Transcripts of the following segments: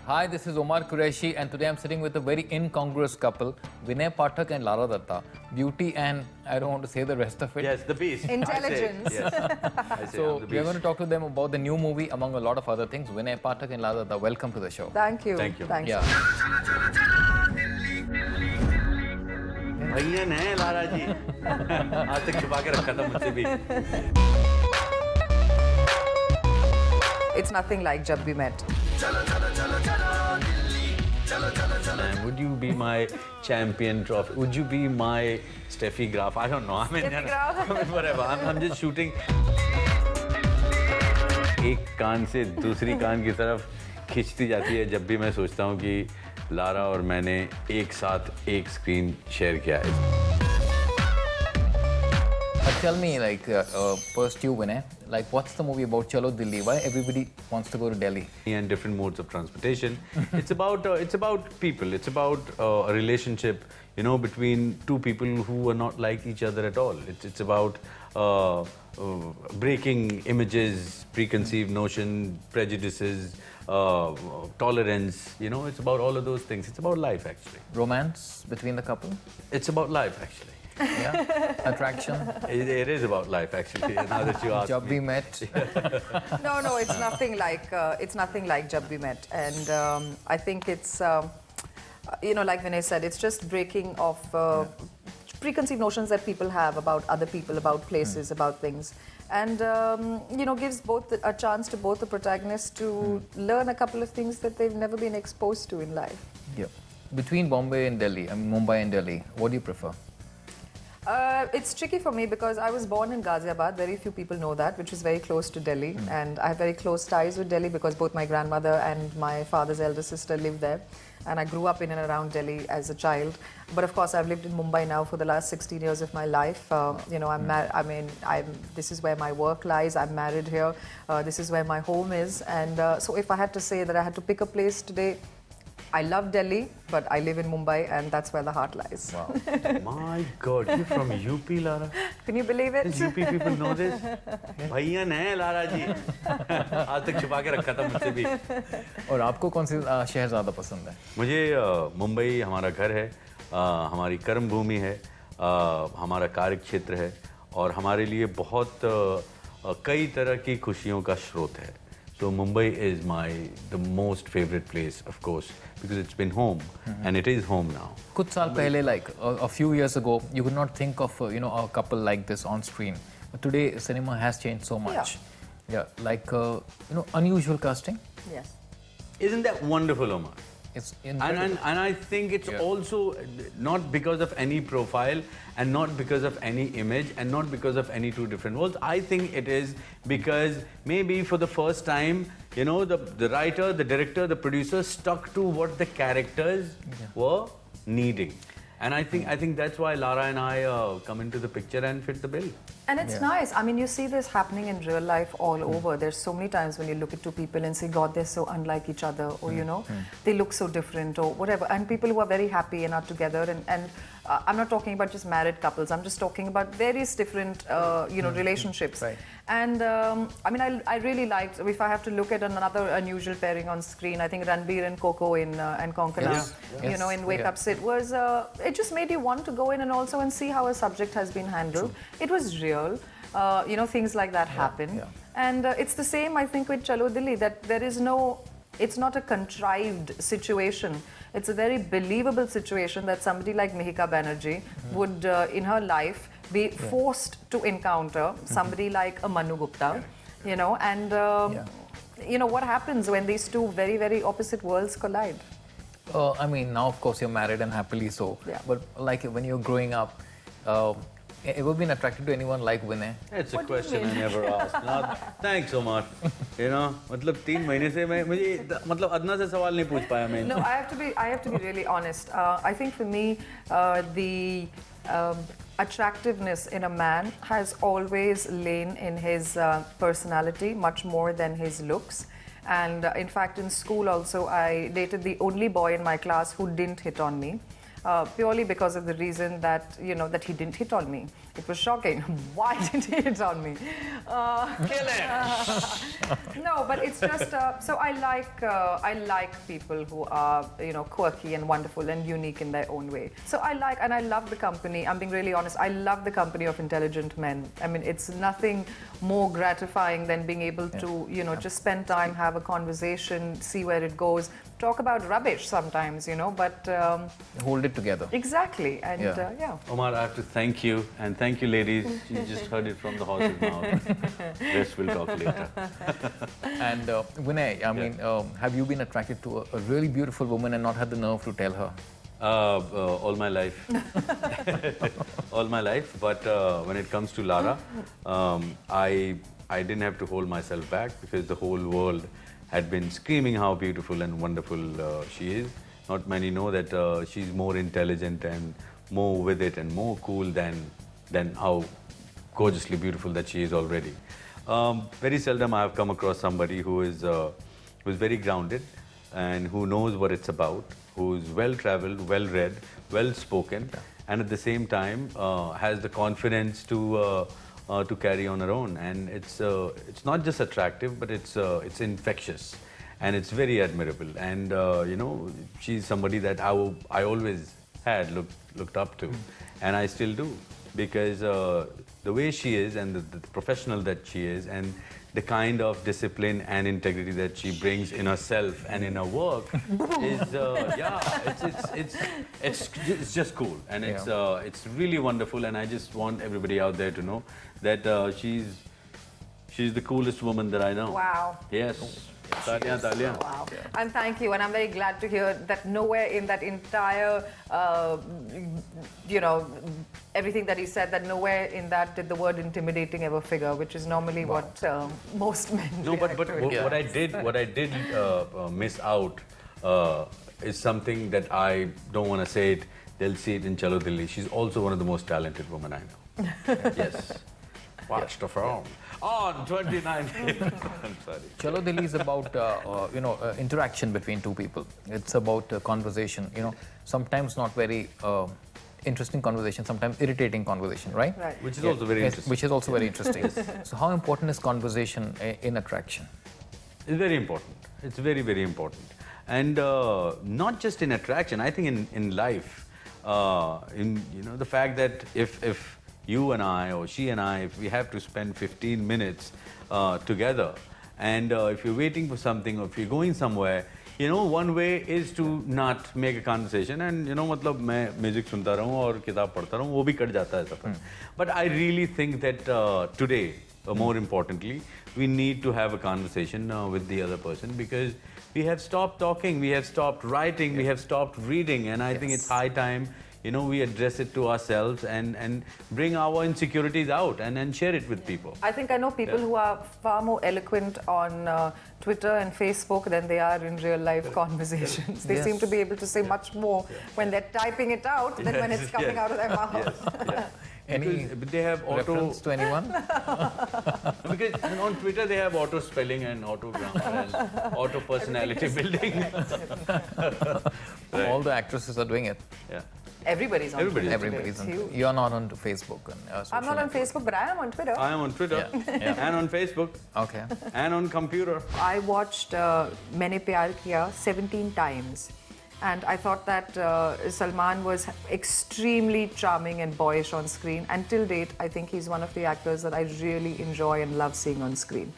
Hi, this is Omar Qureshi, and today I'm sitting with a very incongruous couple, Vinay Pathak and Lara Dutta. Beauty and I don't want to say the rest of it. Yes, the beast. Intelligence. Yes. I say So I'm the we are beast. going to talk to them about the new movie, among a lot of other things. Vinay Pathak and Lara Dutta, welcome to the show. Thank you. Thank you. Thanks. Yeah. भैया ने Lara जी आज तक छुपा के रखा था मुझसे भी. It's nothing like Jab We Met. And would you be my champion trophy? Would you be my Steffi Graf? I don't know. I mean, Steffi Graf? whatever. I'm just shooting. एक कान से दूसरी कान की तरफ खिंचती जाती है जब भी मैं सोचता हूँ कि लारा और मैंने एक साथ एक स्क्रीन शेयर किया है. Tell me, first you, Vinay, what's the movie about? Chalo Delhi. Why everybody wants to go to Delhi? And different modes of transportation. It's about people. It's about a relationship, you know, between two people who are not like each other at all. It's about breaking images, preconceived notion, prejudices, tolerance. You know, it's about all of those things. It's about life, actually. Romance between the couple? It's about life, actually. Yeah. Attraction? It is about life, actually. Now that you ask Jab me. We Met? No, it's nothing like Jab We Met, and I think it's like Vinay said, it's just breaking of preconceived notions that people have about other people, about places, about things, and gives both a chance to both the protagonists to learn a couple of things that they've never been exposed to in life. Yeah. Between Bombay and Delhi, Mumbai and Delhi, what do you prefer? It's tricky for me because I was born in Ghaziabad. Very few people know that, which is very close to Delhi. And I have very close ties with Delhi because both my grandmother and my father's elder sister live there. And I grew up in and around Delhi as a child. But of course, I've lived in Mumbai now for the last 16 years of my life. This is where my work lies. I'm married here. This is where my home is. And so if I had to say that I had to pick a place today, I love Delhi, but I live in Mumbai, and that's where the heart lies. Wow. My God, you're from UP, Lara? Can you believe it? Does UP people know this? भैया ने Lara जी आज तक छुपा के रखा था मुझसे भी. और आपको कौन सी शहर ज़्यादा पसंद है? मुझे मुंबई हमारा घर है, हमारी कर्म भूमि है, हमारा कार्य क्षेत्र है और हमारे लिए बहुत कई तरह की खुशियों का स्रोत है. So Mumbai is the most favorite place, of course, because it's been home and it is home now. कुछ साल पहले, a few years ago, you could not think of a couple like this on screen. But today, cinema has changed so much. Yeah, unusual casting. Yes. Isn't that wonderful, Omar? It's incredible. And I think it's also not because of any profile and not because of any image and not because of any two different roles. I think it is because maybe for the first time, you know, the writer, the director, the producer stuck to what the characters were needing. And I think that's why Lara and I come into the picture and fit the bill. And it's nice. I mean, you see this happening in real life all over. There's so many times when you look at two people and say, God, they're so unlike each other, or, they look so different, or whatever. And people who are very happy and are together. And I'm not talking about just married couples. I'm just talking about various different, relationships. Right. And I really liked, if I have to look at another unusual pairing on screen, I think RANBIR and Coco in and Konkona, in Wake Up Sid was, it just made you want to go in and also and see how a subject has been handled. It was real, things like that happen. Yeah. And it's the same, I think, with Chalo Delhi, that there is it's not a contrived situation. It's a very believable situation that somebody like Mihika Banerjee would, in her life, be forced to encounter somebody like a Manu Gupta, what happens when these two very, very opposite worlds collide? Now of course you're married and happily so. Yeah. But when you're growing up, ever been attracted to anyone like Vinay? It's a question I never asked. No, thanks, Omar. मतलब 3 महीने से मुझे अदना से सवाल नहीं पूछ पाया मैं. No, I have to be really honest. I think for me, the attractiveness in a man has always lain in his personality much more than his looks. And in fact, in school also, I dated the only boy in my class who didn't hit on me. purely because of the reason that, you know, that he didn't hit on me. It was shocking. Why did he hit on me? Kill it! No, but it's just, so I like people who are, you know, quirky and wonderful and unique in their own way. So I like, and I love the company, I'm being really honest, I love the company of intelligent men. I mean, it's nothing more gratifying than being able to, you know, just spend time, have a conversation, see where it goes, talk about rubbish sometimes, you know, but... Hold it together. Exactly, and yeah. Omar, I have to thank you, and thank you, ladies. You just heard it from the horse's mouth. Rest we'll talk later. And Vinay, I mean, have you been attracted to a really beautiful woman and not had the nerve to tell her? All my life. All my life. But when it comes to Lara, I didn't have to hold myself back because the whole world had been screaming how beautiful and wonderful she is. Not many know that she's more intelligent and more with it and more cool than how gorgeously beautiful that she is already. Very seldom I have come across somebody who is very grounded and who knows what it's about, who's well-traveled, well-read, well-spoken, and at the same time has the confidence to carry on her own. And it's not just attractive, but it's infectious, and it's very admirable. And you know, she's somebody that I always had looked up to, and I still do, because the way she is and the professional that she is and the kind of discipline and integrity that she brings in herself and in her work is, it's just cool, and it's really wonderful. And I just want everybody out there to know that she's the coolest woman that I know. Wow. Yes. Talia, Talia. Wow. And thank you, and I'm very glad to hear that nowhere in that entire, you know, everything that he said, that nowhere in that did the word intimidating ever figure, which is normally what most men No, but react with. what I did miss out is something that I don't want to say it. They'll see it in Chalo Dilli. She's also one of the most talented women I know. Yes. Watch the film on 29th. I'm sorry. Chalo Dilli is about, you know, interaction between two people. It's about conversation, you know, sometimes not very interesting conversation, sometimes irritating conversation, right? Right. Which is also very interesting. Which is also very interesting. So how important is conversation in attraction? It's very important. It's very, very important. And not just in attraction, I think in life, you know, the fact that if you and I, or she and I, if we have to spend 15 minutes together, and if you're waiting for something, or if you're going somewhere, you know, one way is to not make a conversation, and you know, मतलब मैं music सुनता रहूँ और किताब पढ़ता रहूँ, वो भी कट जाता है सफर. But I really think that today, more importantly, we need to have a conversation with the other person, because we have stopped talking, we have stopped writing, we have stopped reading, and I think it's high time, you know, we address it to ourselves and bring our insecurities out and share it with people. I think I know people who are far more eloquent on Twitter and Facebook than they are in real life conversations. They seem to be able to say much more when they're typing it out than when it's coming out of their mouth. Any they have auto reference to anyone? because on Twitter they have auto spelling and auto grammar and auto personality building. All the actresses are doing it. Yeah. Everybody's on Twitter. Everybody's on. It's huge. You're not on Facebook. And, I'm not on Facebook, but I am on Twitter. I am on Twitter and on Facebook Okay. and on computer. I watched Maine Pyar Kiya 17 times. And I thought that Salman was extremely charming and boyish on screen. And till date, I think he's one of the actors that I really enjoy and love seeing on screen.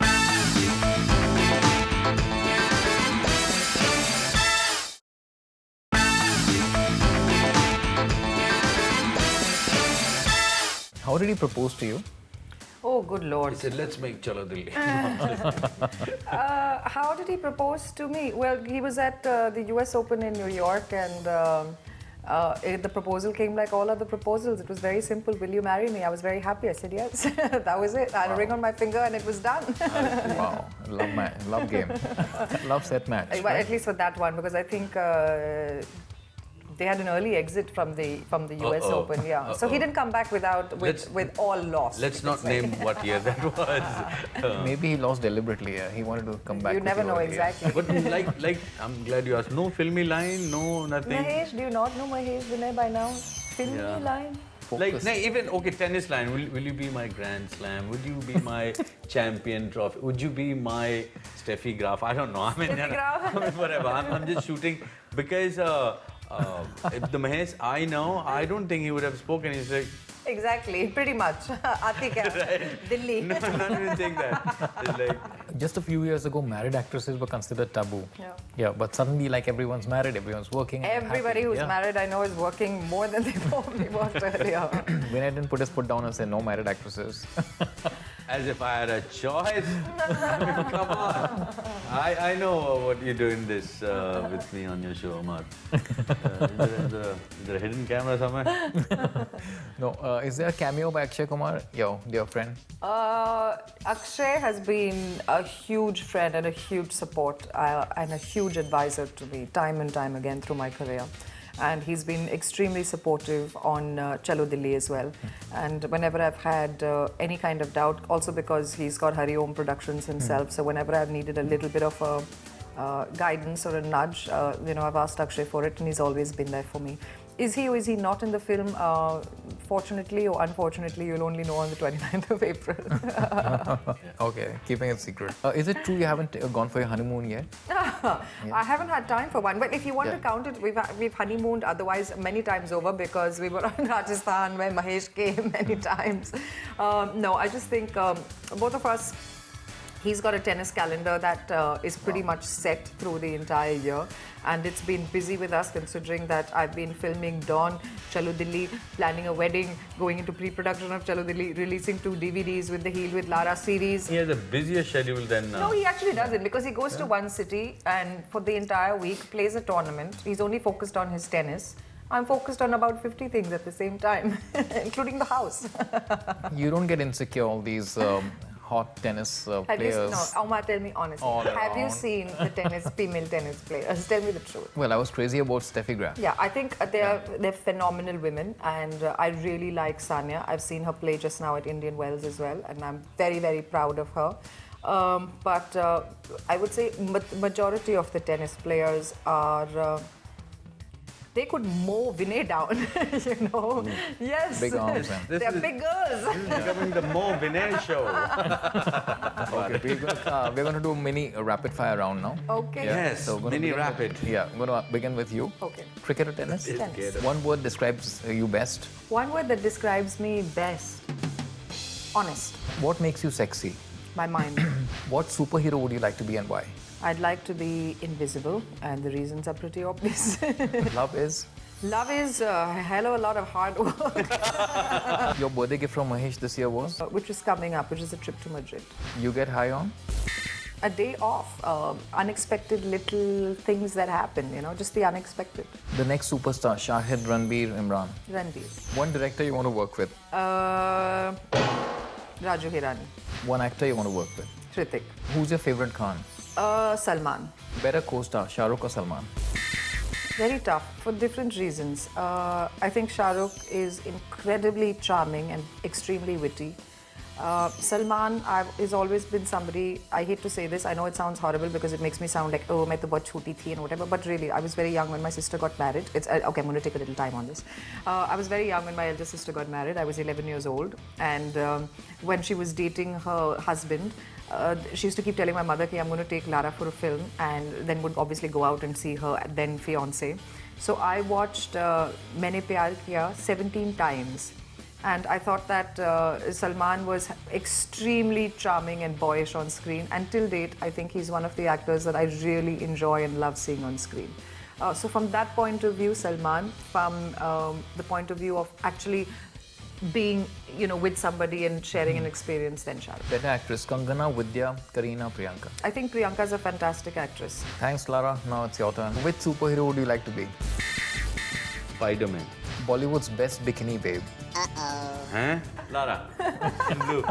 How did he propose to you? Oh, good Lord. He said, let's make Chalo Dilli. How did he propose to me? Well, he was at the US Open in New York, and the proposal came like all other proposals. It was very simple. Will you marry me? I was very happy. I said yes. That was it. I had a ring on my finger and it was done. Wow. Love game. Love set match. Well, at least for that one, because I think They had an early exit from the US Open, yeah. So he didn't come back with all lost. Let's not name what year that was. Maybe he lost deliberately. Yeah. He wanted to come back. You with never the know early, exactly. But like, I'm glad you asked. No filmy line, no nothing. Mahesh, do you not know Mahesh Vinay by now? Filmy Yeah. line? Like, even, okay, tennis line, will you be my Grand Slam? Would you be my champion trophy? Would you be my Steffi Graf? I don't know. I mean, Steffi Graf? I mean, whatever. I'm just shooting because if the Mahesh I know, I don't think he would have spoken. He's like, Exactly, pretty much. Aati kya? Delhi. no, not even think that. It's like, Just a few years ago, married actresses were considered taboo. Yeah. Yeah, but suddenly, like, everyone's married, everyone's working. and Everybody happy. who's Yeah. married, I know, is working more than they probably worked earlier. Vinay didn't put his foot down and say no married actresses. as if I had a choice. Come on. I know what you're doing this with me on your show, Amar. Is there a hidden camera somewhere? No, is there a cameo by Akshay Kumar? Yo, dear friend. Akshay has been a huge friend and a huge support and a huge advisor to me time and time again through my career. And he's been extremely supportive on Chalo Dilli as well. And whenever I've had any kind of doubt, also because he's got Hari Om Productions himself, so whenever I've needed a little bit of a guidance or a nudge, I've asked Akshay for it, and he's always been there for me. Is he or is he not in the film? Fortunately or unfortunately, you'll only know on the 29th of April. Okay, keeping it secret. Is it true you haven't gone for your honeymoon yet? I haven't had time for one, but if you want to count it, we've honeymooned otherwise many times over because we were in Rajasthan where Mahesh came many times. No, I just think both of us, he's got a tennis calendar that is pretty much set through the entire year, and it's been busy with us considering that I've been filming Dawn, Chalo Dilli, planning a wedding, going into pre-production of Chalo Dilli, releasing 2 DVDs with the Heel with Lara series. He has a busier schedule than... No, he actually doesn't because he goes to one city and for the entire week plays a tournament. He's only focused on his tennis. I'm focused on about 50 things at the same time, including the house. You don't get insecure, all these hot tennis players. No, Omar, tell me honestly. All Have you around. seen the female tennis players? Tell me the truth. Well, I was crazy about Steffi Graf. Yeah, I think they're phenomenal women, and I really like Sanya. I've seen her play just now at Indian Wells as well, and I'm very, very proud of her. But I would say majority of the tennis players are... they could mow Vinay down, Yes. Big arms. They're big girls. This is becoming the Mo Vinay show. Okay, we're going to do a mini rapid fire round now. Okay. Yes, we're gonna mini begin rapid. I'm going to begin with you. Okay. Cricket or tennis? Tennis. One word describes you best. One word that describes me best. Honest. What makes you sexy? My mind. What superhero would you like to be and why? I'd like to be invisible, and the reasons are pretty obvious. Love is? Love is a hell of a lot of hard work, Your birthday gift from Mahesh this year was? which is coming up, which is a trip to Madrid. You get high on? A day off, unexpected little things that happen, just the unexpected. The next superstar, Shahid, Ranbir, Imran. Ranbir. One director you want to work with? Raju Hirani. One actor you want to work with? Hrithik. Who's your favorite Khan? Salman. Better co-star, Shahrukh or Salman? Very tough for different reasons. I think Shahrukh is incredibly charming and extremely witty. Salman has always been somebody, I hate to say this, I know it sounds horrible because it makes me sound like, oh, main to bahut choti thi and whatever, but really, I was very young when my sister got married. Okay, I'm going to take a little time on this. I was very young when my elder sister got married. I was 11 years old, and when she was dating her husband, she used to keep telling my mother, I'm going to take Lara for a film, and then would obviously go out and see her then fiancé. So I watched Maine Pyar Kiya 17 times. And I thought that Salman was extremely charming and boyish on screen. And till date, I think he's one of the actors that I really enjoy and love seeing on screen. So from that point of view, Salman, from the point of view of actually being, with somebody and sharing an experience, then Shahrukh. Better actress, Kangana, Vidya, Kareena, Priyanka. I think Priyanka's a fantastic actress. Thanks, Lara. Now it's your turn. Which superhero would you like to be? Spider-Man. Bollywood's best bikini babe. Huh? Lara. In blue.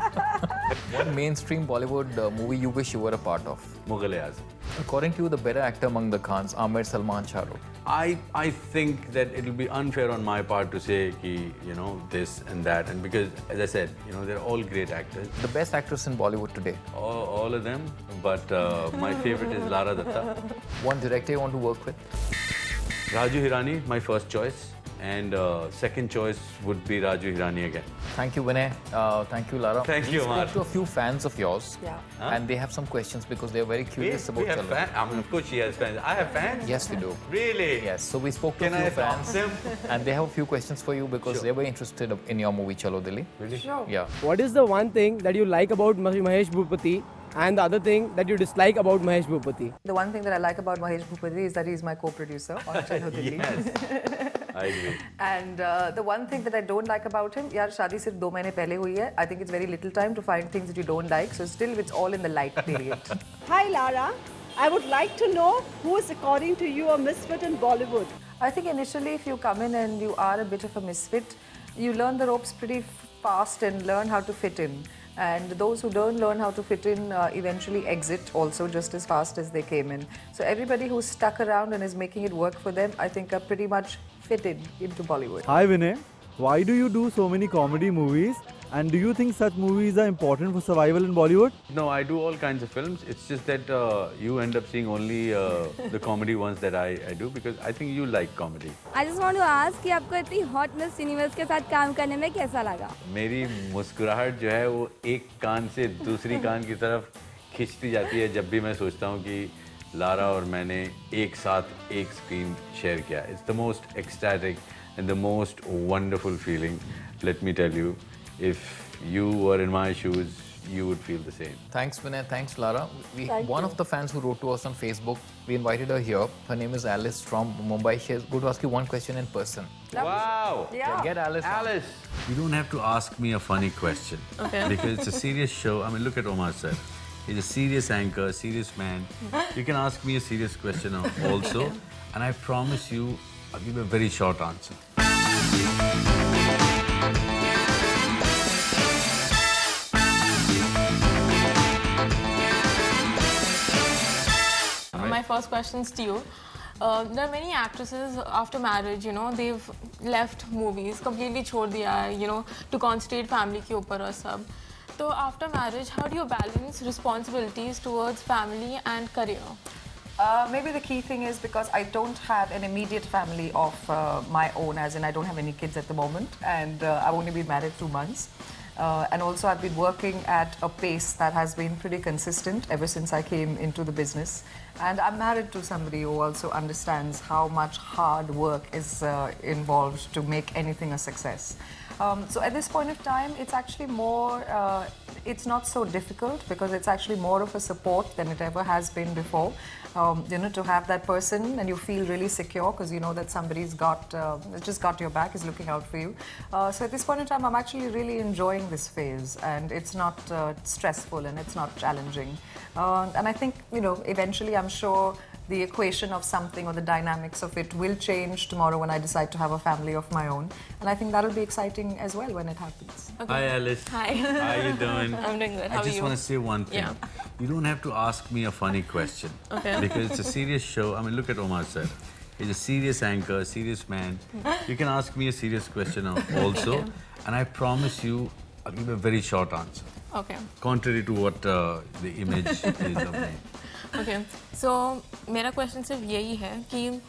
One mainstream Bollywood movie you wish you were a part of? Mughal-e-Azam. According to you, the better actor among the Khans, Amir, Salman, Shahrukh? I think that it will be unfair on my part to say ki, you know, this and that, and because as I said, you know, they're all great actors. The best actress in Bollywood today? All of them, but my favorite is Lara Dutta. One director you want to work with? Raju Hirani, my first choice, and second choice would be Raju Hirani again. Thank you, Vinay. Thank you, Lara. Thank you, We Amar. spoke to a few fans of yours, Yeah. and they have some questions because they are very curious We about have Salman. fans. I mean, of course she has fans. I have fans. Yes, we do. Really? Yes, so we spoke to Can a few I fans, talk them? and they have a few questions for you because Sure. they're very interested in your movie Chalo Dili. Really? Sure. Yeah. What is the one thing that you like about Mahesh Bhupati and the other thing that you dislike about Mahesh Bhupati? The one thing that I like about Mahesh Bhupati is that he's my co-producer on Chalo Dili. Yes. I agree. And the one thing that I don't like about him, yaar, shaadi sirf 2 mahine pehle hui hai. I think it's very little time to find things that you don't like. So still, it's all in the light period. Hi Lara, I would like to know who is according to you a misfit in Bollywood? I think initially, if you come in and you are a bit of a misfit, you learn the ropes pretty fast and learn how to fit in. And those who don't learn how to fit in eventually exit also just as fast as they came in. So everybody who's stuck around and is making it work for them, I think are pretty much fitted into Bollywood. Hi Vinay, why do you do so many comedy movies? And do you think such movies are important for survival in Bollywood? No, I do all kinds of films. It's just that you end up seeing only the comedy ones that I do because I think you like comedy. I just want to ask कि आपको इतनी hot Miss Universe के साथ काम करने में कैसा लगा? मेरी मुस्कुराहट जो है वो एक कान से दूसरी कान की तरफ खिंचती जाती है जब भी मैं सोचता हूँ कि लारा और मैंने एक साथ एक स्क्रीन शेयर किया. It's the most ecstatic and the most wonderful feeling. Let me tell you, if you were in my shoes, you would feel the same. Thanks, Vinay. Thanks, Lara. Thank One you. of the fans who wrote to us on Facebook, we invited her here. Her name is Alice from Mumbai. She is going to ask you one question in person. Wow! Yeah. Get Alice. on. Alice! You don't have to ask me a funny question. Okay. Because it's a serious show. I mean, look at Omar sir. He's a serious anchor, a serious man. You can ask me a serious question also. And I promise you, I'll give a very short answer. My first question is to you. There are many actresses after marriage, you know, they've left movies, completely छोड़ दिया है, you know, to concentrate family के ऊपर और सब. So after marriage, how do you balance responsibilities towards family and career? Maybe the key thing is because I don't have an immediate family of my own, as in I don't have any kids at the moment, and I've only been married 2 months. And also I've been working at a pace that has been pretty consistent ever since I came into the business. And I'm married to somebody who also understands how much hard work is involved to make anything a success. So at this point of time, it's actually more, it's not so difficult because it's actually more of a support than it ever has been before. You know, to have that person and you feel really secure because you know that somebody's got, just got your back, is looking out for you. So at this point in time, I'm actually really enjoying this phase and it's not stressful and it's not challenging. And I think, you know, eventually I'm sure the equation of something or the dynamics of it will change tomorrow when I decide to have a family of my own. And I think that'll be exciting as well when it happens. Hi Alice. Hi. How you doing? I'm doing good. How I are just you? want to say one thing. Yeah. You don't have to ask me a funny question. Okay. Because it's a serious show. I mean, look at Omar sir. He's a serious anchor, a serious man. You can ask me a serious question also. Okay. And I promise you, I'll give a very short answer. Okay. Contrary to what the image is of me. Okay. So मेरा question सिर्फ यही है कि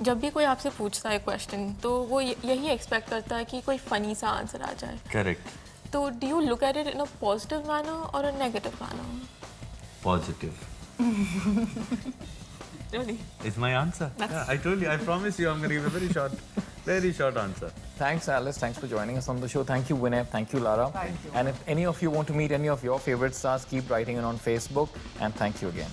जब भी कोई आपसे पूछता है क्वेश्चन तो वो यही एक्सपेक्ट करता है कि कोई फनी सा आंसर आ जाए. Correct. तो do you look at it in a positive manner or a negative manner? Positive. Really? It's my answer. Yeah, I told you. I promise you I'm going to give a very short answer. Thanks, Alice. Thanks for joining us on the show. Thank you, Vinay. Thank you, Lara. Thank you. And if any of you want to meet any of your favorite stars, keep writing in on Facebook. And thank you again.